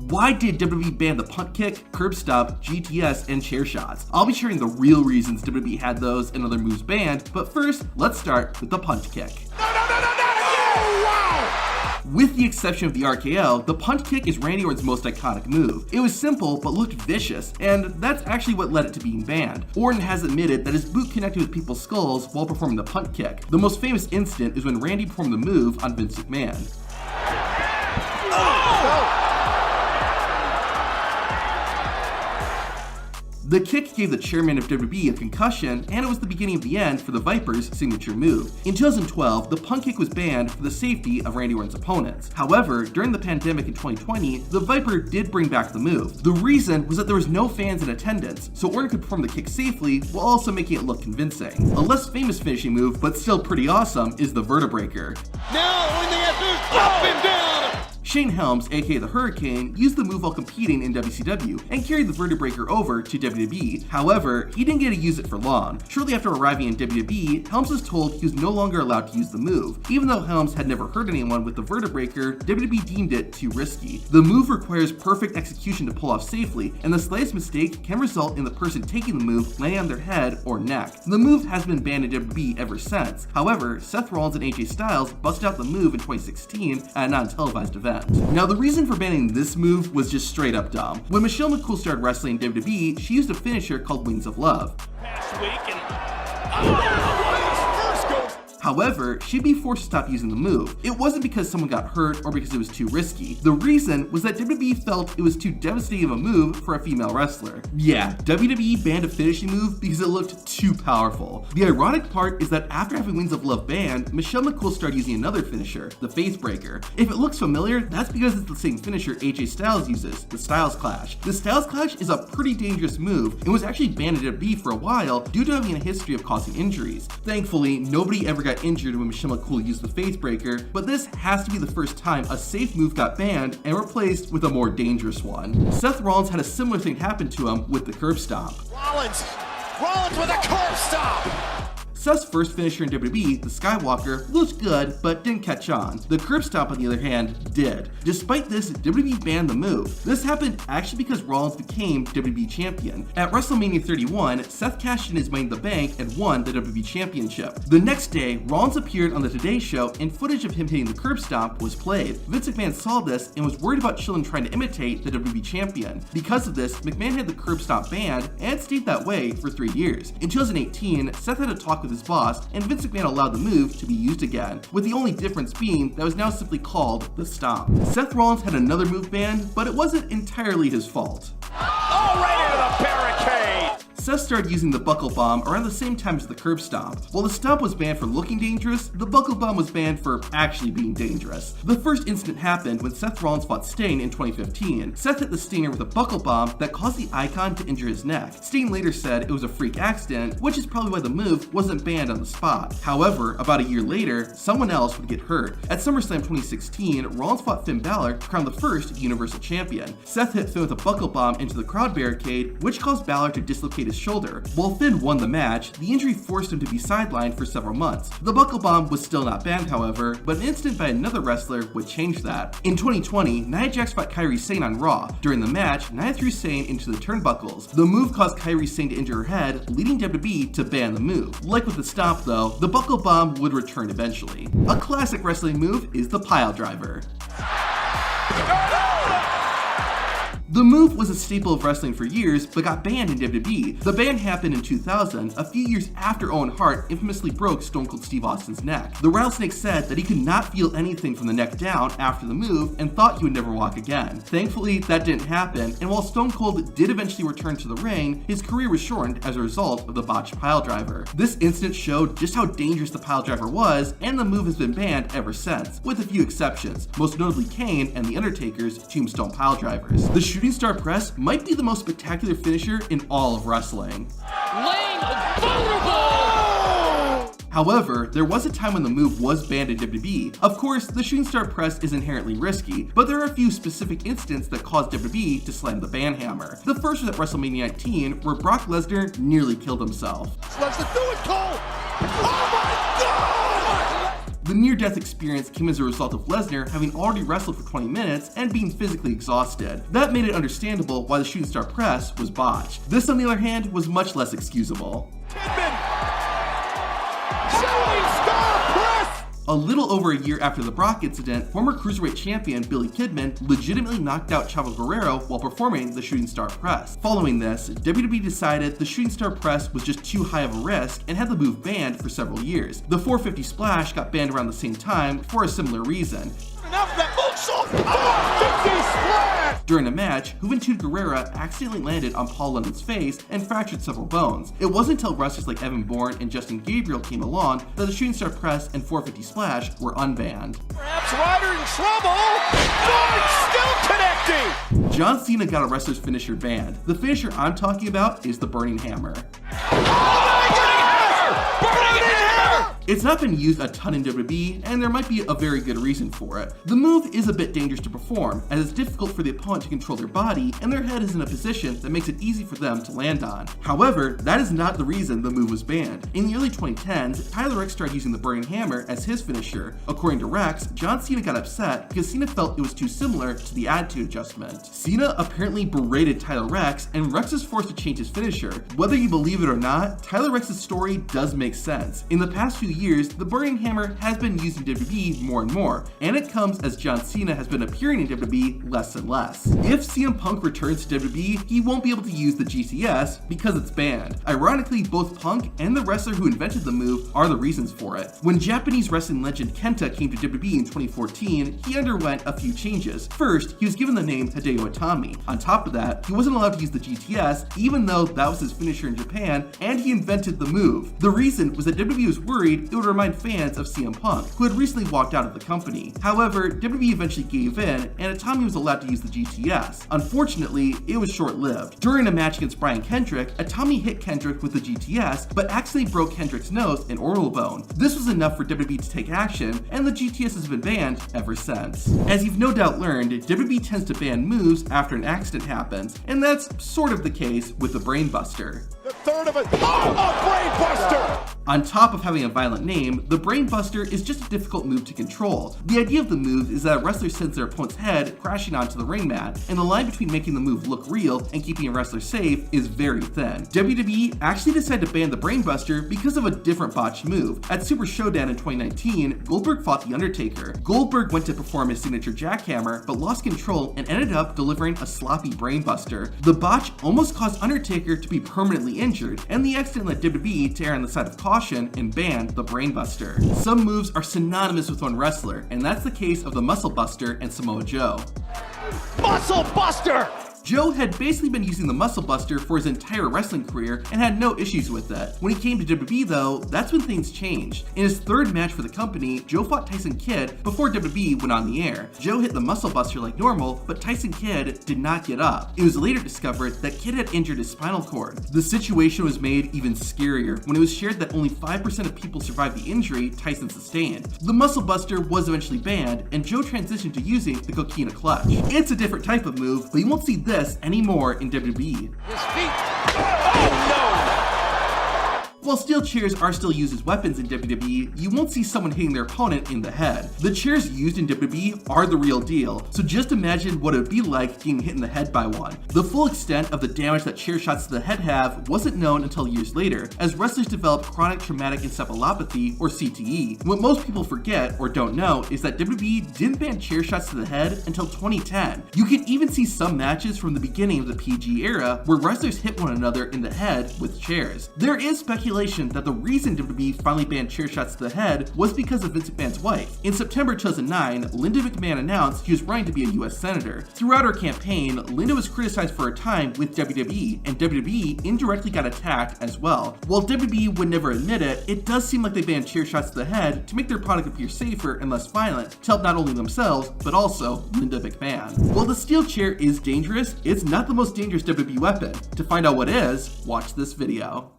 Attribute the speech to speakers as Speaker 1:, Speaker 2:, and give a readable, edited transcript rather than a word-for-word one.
Speaker 1: Why did WWE ban the punt kick, curb stomp, GTS, and chair shots? I'll be sharing the real reasons WWE had those and other moves banned, but first, let's start with the punt kick. With the exception of the RKO, the punt kick is Randy Orton's most iconic move. It was simple, but looked vicious, and that's actually what led it to being banned. Orton has admitted that his boot connected with people's skulls while performing the punt kick. The most famous incident is when Randy performed the move on Vince McMahon. The kick gave the chairman of WWE a concussion, and it was the beginning of the end for the Viper's signature move. In 2012, the punt kick was banned for the safety of Randy Orton's opponents. However, during the pandemic in 2020, the Viper did bring back the move. The reason was that there was no fans in attendance, so Orton could perform the kick safely while also making it look convincing. A less famous finishing move, but still pretty awesome, is the Vertebreaker.
Speaker 2: Now when they have to drop him down!
Speaker 1: Shane Helms, aka the Hurricane, used the move while competing in WCW and carried the Vertebreaker over to WWE. However, he didn't get to use it for long. Shortly after arriving in WWE, Helms was told he was no longer allowed to use the move. Even though Helms had never hurt anyone with the Vertebreaker, WWE deemed it too risky. The move requires perfect execution to pull off safely, and the slightest mistake can result in the person taking the move landing on their head or neck. The move has been banned in WWE ever since. However, Seth Rollins and AJ Styles busted out the move in 2016 at a non-televised event. Now, the reason for banning this move was just straight up dumb. When Michelle McCool started wrestling in WWE, she used a finisher called Wings of Love.
Speaker 2: Past week and
Speaker 1: However, she'd be forced to stop using the move. It wasn't because someone got hurt or because it was too risky. The reason was that WWE felt it was too devastating of a move for a female wrestler. Yeah, WWE banned a finishing move because it looked too powerful. The ironic part is that after having Wings of Love banned, Michelle McCool started using another finisher, the Face Breaker. If it looks familiar, that's because it's the same finisher AJ Styles uses, the Styles Clash. The Styles Clash is a pretty dangerous move and was actually banned in WWE for a while due to having a history of causing injuries. Thankfully, nobody ever got injured when Michelle McCool used the Face Breaker, but this has to be the first time a safe move got banned and replaced with a more dangerous one. Seth Rollins had a similar thing happen to him with the curb stomp.
Speaker 2: Rollins with a curb stomp!
Speaker 1: Seth's first finisher in WWE, the Skywalker, looked good, but didn't catch on. The curb stomp, on the other hand, did. Despite this, WWE banned the move. This happened actually because Rollins became WWE champion. At WrestleMania 31, Seth cashed in his Money in the Bank and won the WWE championship. The next day, Rollins appeared on the Today Show and footage of him hitting the curb stomp was played. Vince McMahon saw this and was worried about children trying to imitate the WWE champion. Because of this, McMahon had the curb stomp banned and stayed that way for 3 years. In 2018, Seth had a talk with his boss, and Vince McMahon allowed the move to be used again, with the only difference being that it was now simply called the Stomp. Seth Rollins had another move banned, but it wasn't entirely his fault.
Speaker 2: Oh, right into the barricade!
Speaker 1: Seth started using the Buckle Bomb around the same time as the Curb Stomp. While the Stomp was banned for looking dangerous, the Buckle Bomb was banned for actually being dangerous. The first incident happened when Seth Rollins fought Sting in 2015. Seth hit the Stinger with a Buckle Bomb that caused the Icon to injure his neck. Sting later said it was a freak accident, which is probably why the move wasn't banned on the spot. However, about a year later, someone else would get hurt. At SummerSlam 2016, Rollins fought Finn Balor to crown the first Universal Champion. Seth hit Finn with a Buckle Bomb into the crowd barricade, which caused Balor to dislocate his shoulder. While Finn won the match, the injury forced him to be sidelined for several months. The Buckle Bomb was still not banned, however, but an incident by another wrestler would change that. In 2020, Nia Jax fought Kairi Sane on Raw. During the match, Nia threw Sane into the turnbuckles. The move caused Kairi Sane to injure her head, leading WWE to ban the move. Like with the Stomp though, the Buckle Bomb would return eventually. A classic wrestling move is the Pile Driver. The move was a staple of wrestling for years, but got banned in WWE. The ban happened in 2000, a few years after Owen Hart infamously broke Stone Cold Steve Austin's neck. The Rattlesnake said that he could not feel anything from the neck down after the move and thought he would never walk again. Thankfully, that didn't happen, and while Stone Cold did eventually return to the ring, his career was shortened as a result of the botched pile driver. This incident showed just how dangerous the pile driver was, and the move has been banned ever since, with a few exceptions, most notably Kane and The Undertaker's tombstone pile drivers. The Shooting Star Press might be the most spectacular finisher in all of wrestling.
Speaker 2: Laying vulnerable!
Speaker 1: However, there was a time when the move was banned in WWE. Of course, the Shooting Star Press is inherently risky, but there are a few specific incidents that caused WWE to slam the ban hammer. The first was at WrestleMania 19, where Brock Lesnar nearly killed himself.
Speaker 2: Let's do it, Cole! Oh my God!
Speaker 1: The near-death experience came as a result of Lesnar having already wrestled for 20 minutes and being physically exhausted. That made it understandable why the shooting star press was botched. This, on the other hand, was much less excusable. A little over a year after the Brock incident, former Cruiserweight champion Billy Kidman legitimately knocked out Chavo Guerrero while performing the shooting star press. Following this, WWE decided the shooting star press was just too high of a risk and had the move banned for several years. The 450 splash got banned around the same time for a similar reason.
Speaker 2: Enough of that moonsault! 450 splash!
Speaker 1: During a match, Juventud Guerrera accidentally landed on Paul London's face and fractured several bones. It wasn't until wrestlers like Evan Bourne and Justin Gabriel came along that the shooting star press and 450 splash were unbanned.
Speaker 2: Perhaps Ryder in trouble! Bourne still connecting!
Speaker 1: John Cena got a wrestler's finisher banned. The finisher I'm talking about is the Burning Hammer. It's not been used a ton in WWE, and there might be a very good reason for it. The move is a bit dangerous to perform, as it's difficult for the opponent to control their body, and their head is in a position that makes it easy for them to land on. However, that is not the reason the move was banned. In the early 2010s, Tyler Reks started using the Burning Hammer as his finisher. According to Rex, John Cena got upset because Cena felt it was too similar to the Attitude Adjustment. Cena apparently berated Tyler Reks, and Rex is forced to change his finisher. Whether you believe it or not, Tyler Reks' story does make sense. In the past few years, the Burning Hammer has been used in WWE more and more, and it comes as John Cena has been appearing in WWE less and less. If CM Punk returns to WWE, he won't be able to use the GTS because it's banned. Ironically, both Punk and the wrestler who invented the move are the reasons for it. When Japanese wrestling legend Kenta came to WWE in 2014, he underwent a few changes. First, he was given the name Hideo Itami. On top of that, he wasn't allowed to use the GTS, even though that was his finisher in Japan, and he invented the move. The reason was that WWE was worried it would remind fans of CM Punk, who had recently walked out of the company. However, WWE eventually gave in, and Itami was allowed to use the GTS. Unfortunately, it was short-lived. During a match against Brian Kendrick, Itami hit Kendrick with the GTS, but accidentally broke Kendrick's nose and orbital bone. This was enough for WWE to take action, and the GTS has been banned ever since. As you've no doubt learned, WWE tends to ban moves after an accident happens, and that's sort of the case with the Brain Buster.
Speaker 2: The third of it. Oh, a brain buster!
Speaker 1: On top of having a violent name, the Brain Buster is just a difficult move to control. The idea of the move is that a wrestler sends their opponent's head crashing onto the ring mat, and the line between making the move look real and keeping a wrestler safe is very thin. WWE actually decided to ban the Brain Buster because of a different botched move. At Super Showdown in 2019, Goldberg fought The Undertaker. Goldberg went to perform his signature jackhammer, but lost control and ended up delivering a sloppy Brain Buster. The botch almost caused Undertaker to be permanently injured, and the accident led WWE to err on the side of caution and ban the Brain Buster. Some moves are synonymous with one wrestler, and that's the case of the Muscle Buster and Samoa Joe.
Speaker 2: Muscle Buster!
Speaker 1: Joe had basically been using the Muscle Buster for his entire wrestling career and had no issues with it. When he came to WWE though, that's when things changed. In his third match for the company, Joe fought Tyson Kidd before WWE went on the air. Joe hit the Muscle Buster like normal, but Tyson Kidd did not get up. It was later discovered that Kidd had injured his spinal cord. The situation was made even scarier when it was shared that only 5% of people survived the injury Tyson sustained. The Muscle Buster was eventually banned, and Joe transitioned to using the Coquina Clutch. It's a different type of move, but you won't see this anymore in WWE.
Speaker 2: His feet. Oh no!
Speaker 1: While steel chairs are still used as weapons in WWE, you won't see someone hitting their opponent in the head. The chairs used in WWE are the real deal, so just imagine what it would be like getting hit in the head by one. The full extent of the damage that chair shots to the head have wasn't known until years later, as wrestlers developed chronic traumatic encephalopathy, or CTE. What most people forget or don't know is that WWE didn't ban chair shots to the head until 2010. You can even see some matches from the beginning of the PG era where wrestlers hit one another in the head with chairs. There is speculation that the reason WWE finally banned chair shots to the head was because of Vince McMahon's wife. In September 2009, Linda McMahon announced she was running to be a US Senator. Throughout her campaign, Linda was criticized for her time with WWE, and WWE indirectly got attacked as well. While WWE would never admit it, it does seem like they banned chair shots to the head to make their product appear safer and less violent, to help not only themselves, but also Linda McMahon. While the steel chair is dangerous, it's not the most dangerous WWE weapon. To find out what is, watch this video.